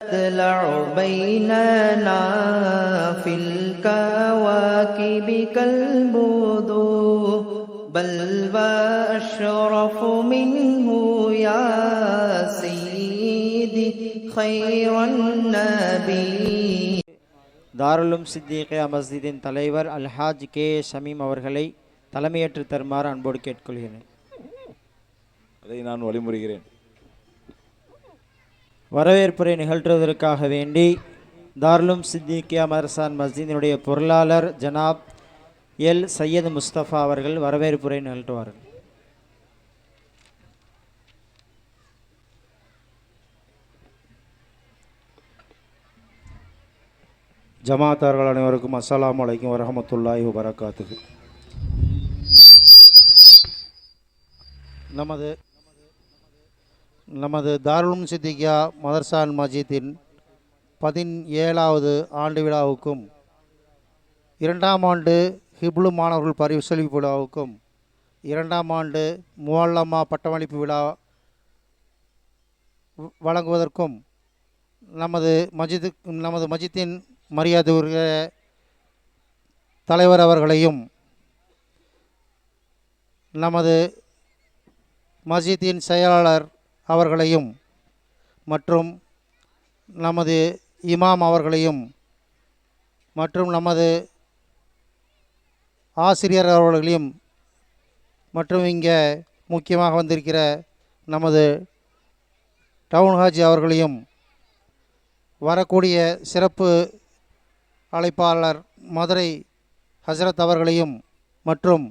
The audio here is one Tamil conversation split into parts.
تطلع بيننا في الكواكب كالبدور بل وأشرف منه يا سيدي خير النبي. தாருலும் சித்திகியா மஸ்ஜிதின் தலைவர் அல்ஹாஜ் கே ஷமீம் அவர்களை தலைமையேற்று தருமாறு அன்போடு கேட்டுக்கொள்கிறேன். அதை நான் வழிமுறுகிறேன். வரவேற்புரை நிகழ்த்துவதற்காக வேண்டி தாருலும் சித்திகியா மதரசான் மஸ்ஜிதினுடைய பொருளாளர் ஜனாப் எல் சையது முஸ்தபா அவர்கள் வரவேற்புரை நிகழ்த்துவார்கள். ஜமாத்தார்கள் அனைவருக்கும் அஸ்ஸலாமு அலைக்கும் வரஹமத்துல்லாஹி வபரகாத்துஹு. நமது தாருலும் சித்திகியா மதரசான் மஜீத்தின் 17வது ஆண்டு விழாவுக்கும் 2ஆம் ஆண்டு ஹிப்லு மாணவர்கள் பரிசளிப்பு விழாவுக்கும் 2ஆம் ஆண்டு முஅல்லமா பட்டமளிப்பு விழா வழங்குவதற்கும் நமது மஜித்தின் மரியாதைக்குரிய தலைவர் அவர்களையும் நமது மஸ்ஜிதின் செயலாளர் அவர்களையும் மற்றும் நமது இமாம் அவர்களையும் மற்றும் நமது ஆசிரியர் அவர்களையும் மற்றும் இங்கே முக்கியமாக வந்திருக்கிற நமது டவுன் ஹாஜி அவர்களையும் வரக்கூடிய சிறப்பு அழைப்பாளர் மதுரை ஹசரத் அவர்களையும் மற்றும்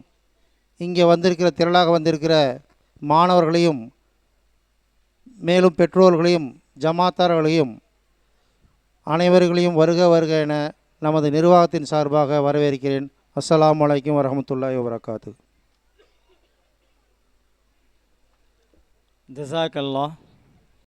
இங்கே வந்திருக்கிற திரளாக வந்திருக்கிற மாணவர்களையும் மேலும் பெற்றோர்களையும் ஜமாத்தார்களையும் அனைவர்களையும் வருக வருக என நமது நிர்வாகத்தின் சார்பாக வரவேற்கிறேன். அஸ்ஸலாமு அலைக்கும் வரஹமத்துல்லாஹி வபரகாத்துஹு. ஜஸாக்கல்லாஹ்.